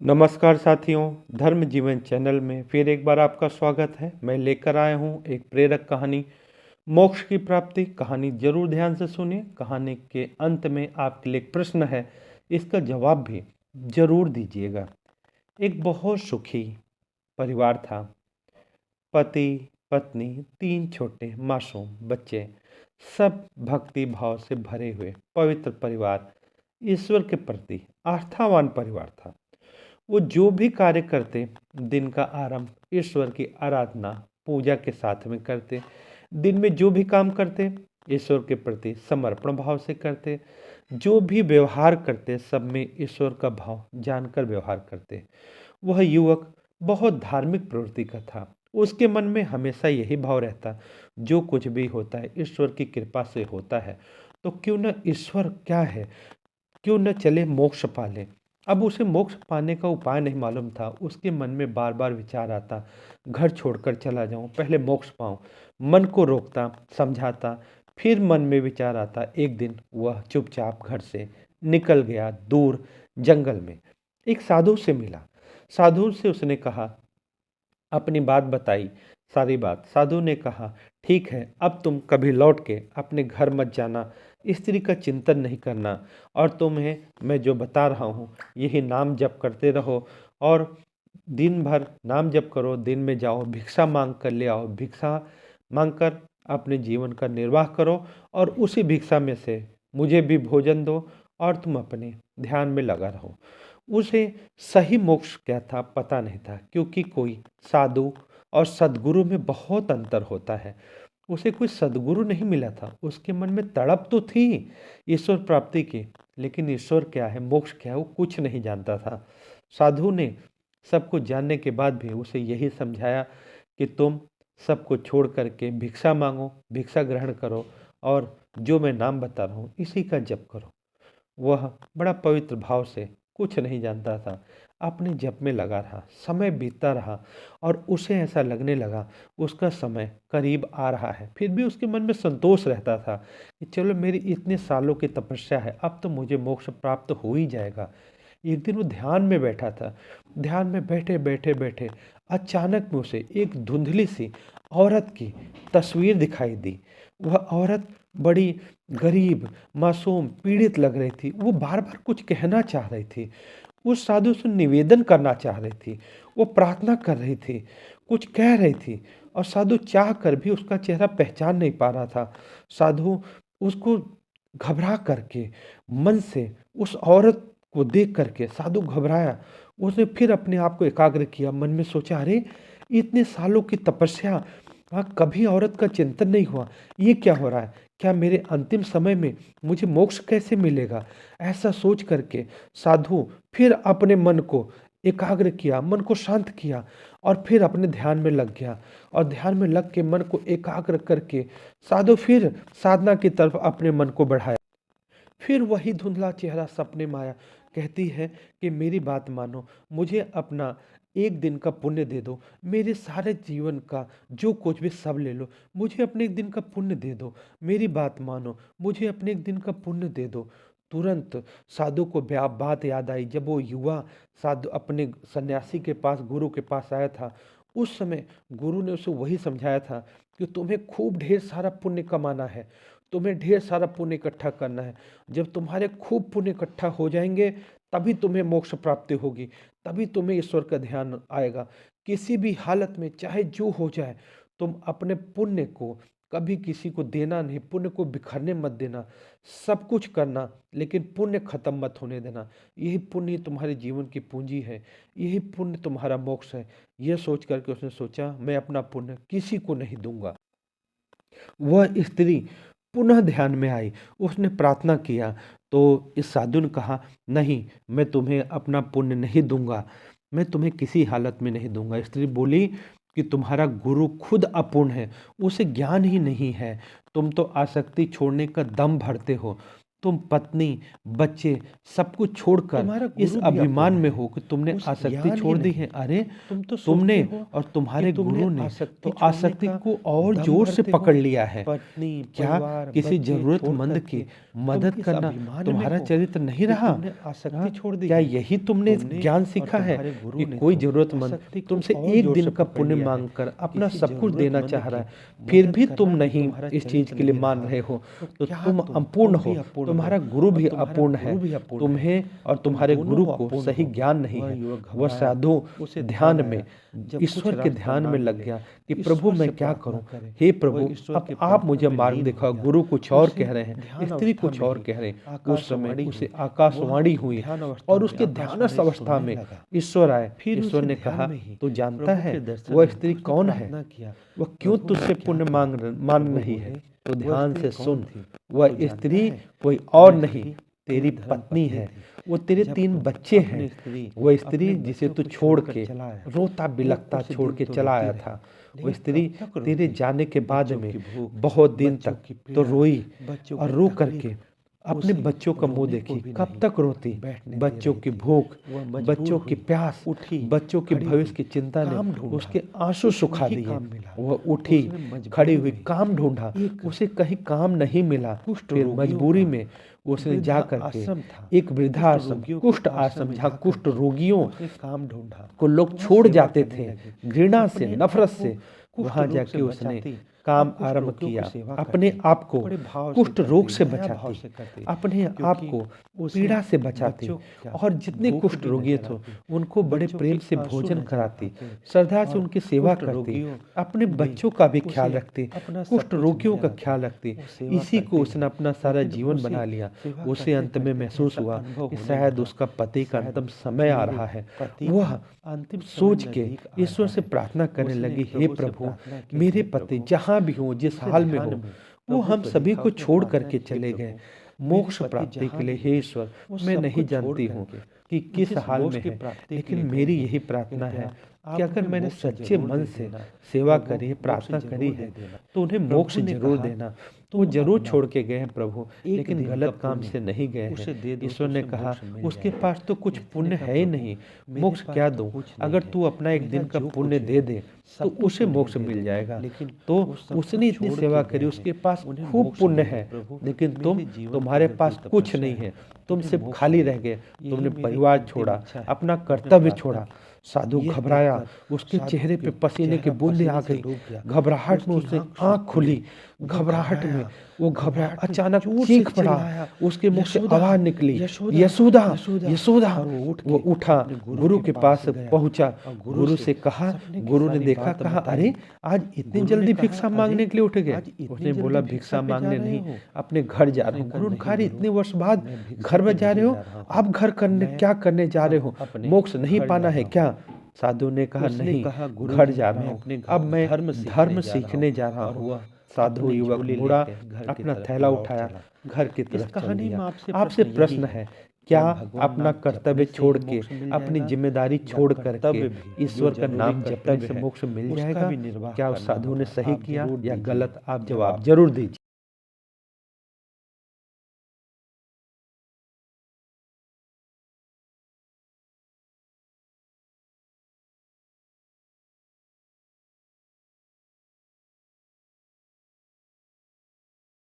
नमस्कार साथियों, धर्म जीवन चैनल में फिर एक बार आपका स्वागत है। मैं लेकर आया हूँ एक प्रेरक कहानी, मोक्ष की प्राप्ति। कहानी जरूर ध्यान से सुनिए। कहानी के अंत में आपके लिए एक प्रश्न है, इसका जवाब भी जरूर दीजिएगा। एक बहुत सुखी परिवार था। पति, पत्नी, 3 छोटे मासूम बच्चे, सब भक्ति भाव से भरे हुए पवित्र परिवार, ईश्वर के प्रति आस्थावान परिवार था। वो जो भी कार्य करते, दिन का आरंभ ईश्वर की आराधना पूजा के साथ में करते। दिन में जो भी काम करते, ईश्वर के प्रति समर्पण भाव से करते। जो भी व्यवहार करते, सब में ईश्वर का भाव जानकर व्यवहार करते। वह युवक बहुत धार्मिक प्रवृत्ति का था। उसके मन में हमेशा यही भाव रहता, जो कुछ भी होता है ईश्वर की कृपा से होता है, तो क्यों न ईश्वर क्या है, क्यों न चले मोक्ष पाले। अब उसे मोक्ष पाने का उपाय नहीं मालूम था। उसके मन में बार बार विचार आता, घर छोड़कर चला जाऊं, पहले मोक्ष पाऊं। मन को रोकता, समझाता, फिर मन में विचार आता। एक दिन वह चुपचाप घर से निकल गया, दूर जंगल में एक साधु से मिला। साधु से उसने कहा, अपनी बात बताई, सारी बात। साधु ने कहा, ठीक है, अब तुम कभी लौट के अपने घर मत जाना, स्त्री का चिंतन नहीं करना, और तुम्हें मैं जो बता रहा हूँ यही नाम जप करते रहो, और दिन भर नाम जप करो। दिन में जाओ, भिक्षा मांग कर ले आओ, भिक्षा मांग कर अपने जीवन का निर्वाह करो, और उसी भिक्षा में से मुझे भी भोजन दो, और तुम अपने ध्यान में लगा रहो। उसे सही मोक्ष क्या था पता नहीं था, क्योंकि कोई साधु और सद्गुरु में बहुत अंतर होता है। उसे कोई सद्गुरु नहीं मिला था। उसके मन में तड़प तो थी ईश्वर प्राप्ति की, लेकिन ईश्वर क्या है, मोक्ष क्या है, वो कुछ नहीं जानता था। साधु ने सब कुछ जानने के बाद भी उसे यही समझाया कि तुम सबको छोड़ करके भिक्षा मांगो, भिक्षा ग्रहण करो, और जो मैं नाम बता रहा हूँ इसी का जप करो। वह बड़ा पवित्र भाव से, कुछ नहीं जानता था, अपने जप में लगा रहा। समय बीतता रहा और उसे ऐसा लगने लगा उसका समय करीब आ रहा है। फिर भी उसके मन में संतोष रहता था कि चलो, मेरी इतने सालों की तपस्या है, अब तो मुझे मोक्ष प्राप्त हो ही जाएगा। एक दिन वो ध्यान में बैठा था। ध्यान में बैठे बैठे बैठे अचानक में उसे एक धुंधली सी औरत की तस्वीर दिखाई दी। वह औरत बड़ी गरीब, मासूम, पीड़ित लग रही थी। वो बार बार कुछ कहना चाह रही थी, उस साधु से निवेदन करना चाह रही थी, वो प्रार्थना कर रही थी, कुछ कह रही थी, और साधु चाह कर भी उसका चेहरा पहचान नहीं पा रहा था। साधु उसको घबरा करके, मन से उस औरत को देख करके साधु घबराया। उसने फिर अपने आप को एकाग्र किया, मन में सोचा, अरे इतने सालों की तपस्या, कभी औरत का चिंतन नहीं हुआ, ये क्या हो रहा है? क्या मेरे अंतिम समय में मुझे मोक्ष कैसे मिलेगा? ऐसा सोच करके साधु फिर अपने मन को एकाग्र किया, मन को शांत किया, और फिर अपने ध्यान में लग गया। और ध्यान में लग के मन को एकाग्र करके साधु फिर साधना की तरफ अपने मन को बढ़ाया। फिर वही धुंधला चेहरा सपने में आया। कहती है कि मेरी बात मानो, मुझे अपना एक दिन का पुण्य दे दो, मेरे सारे जीवन का जो कुछ भी सब ले लो, मुझे अपने एक दिन का पुण्य दे दो, मेरी बात मानो, मुझे अपने एक दिन का पुण्य दे दो। तुरंत साधु को बात याद आई। जब वो युवा साधु अपने सन्यासी के पास, गुरु के पास आया था, उस समय गुरु ने उसे वही समझाया था कि तुम्हें खूब ढेर सारा पुण्य कमाना है, तुम्हें ढेर सारा पुण्य इकट्ठा करना है। जब तुम्हारे खूब पुण्य इकट्ठा हो जाएंगे, तभी तुम्हें मोक्ष प्राप्ति होगी, तभी तुम्हें ईश्वर का ध्यान आएगा। किसी भी हालत में चाहे जो हो जाए, तुम अपने पुण्य को कभी किसी को देना नहीं, पुण्य को बिखरने मत देना। सब कुछ करना, लेकिन पुण्य खत्म मत होने देना। यही पुण्य ही तुम्हारे जीवन की पूंजी है, यही पुण्य तुम्हारा मोक्ष है। यह सोच करके उसने सोचा, मैं अपना पुण्य किसी को नहीं दूंगा। वह स्त्री पुनः ध्यान में आई। उसने प्रार्थना किया, तो इस साधु ने कहा, नहीं, मैं तुम्हें अपना पुण्य नहीं दूंगा, मैं तुम्हें किसी हालत में नहीं दूंगा। स्त्री बोली कि तुम्हारा गुरु खुद अपूर्ण है, उसे ज्ञान ही नहीं है, तुम तो आसक्ति छोड़ने का दम भरते हो, तुम पत्नी, बच्चे सब कुछ छोड़कर तुम्हारा इस गुरु भी अभिमान अपूर्ण में है, हो कि तुमने उस आसक्ति ज्ञान ही छोड़ दी नहीं। है। अरे तुम तो तुमने सोचते हो और तुम्हारे कि तुमने गुरु ने आसक्ति तो छोड़ने आसक्ति का को और दम जोर से भरते हो। पकड़ लिया है। पत्नी, क्या परिवार, किसी बच्चे छोड़ जरूरतमंद की करके तुम मदद इस करना अभिमान में तुम्हारा हो चरित्र नहीं कि रहा? तुमने आसक्ति हाँ? छोड़ दी क्या है। यही तुमने तुमने ज्ञान और सीखा है तुम्हारे गुरु कि ने कोई तो जरूरतमंद आसक्ति को तुमसे और एक जोर दिन से का पकड़ पुण्य लिया है। मांगकर अपना किसी सब कुछ देना जरूरतमंद चाह रहा की है, फिर मदद भी करना तुम भी नहीं तुम्हारा इस चीज चरित्र के लिए नहीं मान रहा। रहे हो, तो तो क्या तुम तुम अपूर्ण भी हो, अपूर्ण तुम्हारा हो गुरु और भी तुम्हारा अपूर्ण गुरु है। भी अपूर्ण है। तुम्हें और तुम तुम्हारे दोनों गुरु को अपूर्ण सही हो। ज्ञान नहीं वह है। युवक वह घबराया, साधु उसे ध्यान ध्यान में आया, जब कुछ ईश्वर के रास्ता ध्यान ना में लग मिले, गया कि ईश्वर प्रभु से मैं क्या प्रार्थना करूं? करे। हे वह प्रभु, ईश्वर अब की आप प्रार्थना मुझे में मार्ग लीन हो दिखाओ। गया। गुरु कुछ और उसे कह रहे हैं, ध्यान स्त्री अवस्था कुछ में और ही कह रहे हैं। उस समय आकाशवाणी उसे हुई। आकाशवाणी वह हुई ध्यान अवस्था और में उसके ध्यानस्थ आकाशवाणी अवस्था सुनने में लगा। ईश्वर आए। फिर ईश्वर उसे ने ध्यान कहा, में ही तू जानता प्रभु है के दर्शन वह हुए। स्त्री उसने कौन है? प्रार्थना किया, वह क्यों प्रभु मैं तुझसे क्या पुण्य करूं? मान प्रभु रही है? बोले, तो वह ध्यान स्त्री से कौन सुन, थी? वह तू जानता स्त्री है? कोई और वह नहीं स्त्री तेरी तेरी पत्नी धर्मपत्नी है। थी। वो तेरे जब 3 तू बच्चे अपनी हैं। स्त्री, वह स्त्री अपने जिसे बच्चों तू को छोड़ छोड़कर के चला आया, रोता वो बिलखता कुछ छोड़ दिन के तो चला रोती आया रही, था। वो लेकिन स्त्री कब तक तेरे रोती? जाने के बाद बच्चों में की भूख, बहुत दिन बच्चों तक की तो पीड़ा, रोई बच्चों और की रो तकलीफ करके अपने उसे बच्चों का मुंह रोने को देखी। भी कब नहीं तक रोती? बैठने दे बच्चों रही की थी। भूख, वह मजबूर बच्चों की हुई, प्यास, उठी, बच्चों के खड़ी भविष्य हुई, की चिंता ने काम ढूंढा, उसके आंसू कुछ सुखा नहीं दिए। काम मिला। वह उठी, उसने खड़ी मजबूरी हुई, में काम ढूंढा, एक उसे कहीं काम नहीं मिला। कुष्ठ फिर रोगियों मजबूरी का में उसने जा वृद्धा करके आश्रम था। एक वृद्धाश्रम, रोगियों के कुष्ठ आश्रम आश्रम, में जहाँ जाकर कुष्ठ के रोगियों उसने काम ढूंढा। को लोग वह छोड़ सेवा जाते करने थे लगी। घृणा से, अपने नफरत आप को से। कुष्ठ वहां रोग जाके से उसने बचाती काम और कुष्ठ आरंभ रोगियों की किया, सेवा अपने करती, आप को बड़े भाव से कुष्ठ रोग करती, से दया भाव बचाती, से करती, अपने आप क्योंकि को उसे पीड़ा से बचाती बच्चों का और जितने भूख कुष्ठ भी रोगी नजर थे आती, उनको बड़े बच्चों प्रेम के से आंसू भोजन नजर कराती, आते श्रद्धा से और उनकी सेवा कुष्ठ करती, रोगियों अपने में बच्चों का भी उसे ख्याल रखती, अपना सब कुष्ठ कुछ रोगियों दिया का जाता। ख्याल रखती। वो सेवा इसी को करती उसने है, अपना सारा लेकिन जीवन उसे बना लिया। सेवा उसे करते अंत में करते महसूस ऐसा हुआ अनुभव कि होने शायद लगा, उसका पति का शायद अंतिम समय आ मेरे रहा है। पति वह का अंतिम समय सोच के नजदीक आ ईश्वर रहा से है। प्रार्थना करने उसने लगी, हे प्रभु से प्रभु, प्रार्थना की, मेरे हे पति प्रभु, जहाँ भी हो, जिस उसे हाल में ध्यान हो, में वो प्रभु हम को सभी देखा, को उसने छोड़ प्रार्थना करके की, हे चले गए प्रभु, मोक्ष मेरे पति प्राप्ति के जहाँ लिए। भी हे हो, ईश्वर, वो मैं सब नहीं कुछ छोड़ जानती हूँ करके कि किस जिस हाल मोक्ष में की है, प्राप्ति के लेकिन लिए गए मेरी हैं, यही प्रार्थना है कृपया कि आप अगर उन्हें मैंने मोक्ष सच्चे जरूर मन दे से देना, सेवा प्रभु करी है, मोक्ष प्रार्थना करी जरूर है, दे देना। तो उन्हें मोक्ष प्रभु ने जरूर कहा, देना। वो तुम जरूर अपना छोड़ के गए हैं प्रभु, एक लेकिन दिन का गलत काम पुण्य से नहीं गए हैं। उसे दे दो ईश्वर तो ने उसे कहा, मोक्ष मिल उसके जाएगा। पास तो कुछ उसने पुण्य कहा, है ही प्रभु नहीं, मेरे मोक्ष पास क्या तो दूं? कुछ नहीं अगर है, तू अपना एक मेरा दिन का जो पुण्य कुछ दे है दे तो सब कुछ उसे उन्हें मोक्ष दे मिल दो, जाएगा। लेकिन तो वो सब उसने कुछ इतनी छोड़ सेवा के करी, गए उसके हैं, पास उन्हें खूब मोक्ष पुण्य मिले। है, प्रभु लेकिन मेरे जीवन की तुम्हारे अगर कोई पास कुछ तपस्या नहीं है, है, तुम मुझे सिर्फ मोक्ष खाली मिले। रह गए, यही तुमने मेरी परिवार अंतिम छोड़ा, इच्छा है। अपना उसने कर्तव्य प्रार्थना छोड़ा। की। साधु यह घबराया, देखकर उसके साधु चेहरे पे के पसीने की चेहरा बूंदें आ पसीने से गई। डूब गया, घबराहट में उसकी उसने आंख आंख सूख खुली, गई। वो घबराहट में वो घबराया, घबराहट में अचानक जोर से चीख पड़ा, चिल्लाया, उसके मुख से यशोदा, आवाज निकली, यशोदा, यशोदा, यशोदा। यशोदा। और वो वो उठा, अपने गुरु के पास गया पहुंचा, और गुरु से कहा, सपने की गुरु ने सारी देखा, बात कहा, बताई। अरे आज इतनी गुरु ने जल्दी कहा, भिक्षा अरे मांगने के लिए उठ गए? आज इतनी उसने जल्दी बोला, भिक्षा भिक्षा पे जा मांगने रहे नहीं, हो? अपने घर जा रहा उसने हूँ। कहा, गुरु ने नहीं कहा, "अरे गुरु, इतने वर्ष बाद मैं भिक्षा घर पे में जा रहे नहीं हो, जा रहा हूँ। आप घर करने मैं क्या करने जा रहे हो? अपने मोक्ष नहीं घर पाना जा है रहा क्या?" हूँ। साधु ने कहा, उसने नहीं, कहा, गुरु घर जी, जा रहा मैं हूँ, अपने अब मैं धर्म जा रहा सीखने हूँ। जा रहा और हूँ। वह साधु अपनी युवक झोली मुड़ा, लेके घर की अपना तरफ थैला लौट उठाया, चला। घर की इस तरफ चल कहानी दिया। में आपसे आपसे प्रश्न प्रश्न यही है, है, क्या भगवान अपना नाम कर्तव्य जपने से छोड़ ही के, मोक्ष मिल अपनी जाएगा, जिम्मेदारी या छोड़ कर्तव्य करके भी ईश्वर जो का जरूरी नाम जपने कर्तव्य से है, मोक्ष मिल उसका जाएगा? भी निर्वाह क्या उस करना साधु ने होगा। सही आप किया जरूर या दीजिए गलत? आप जवाब जवाब। जरूर दीजिए।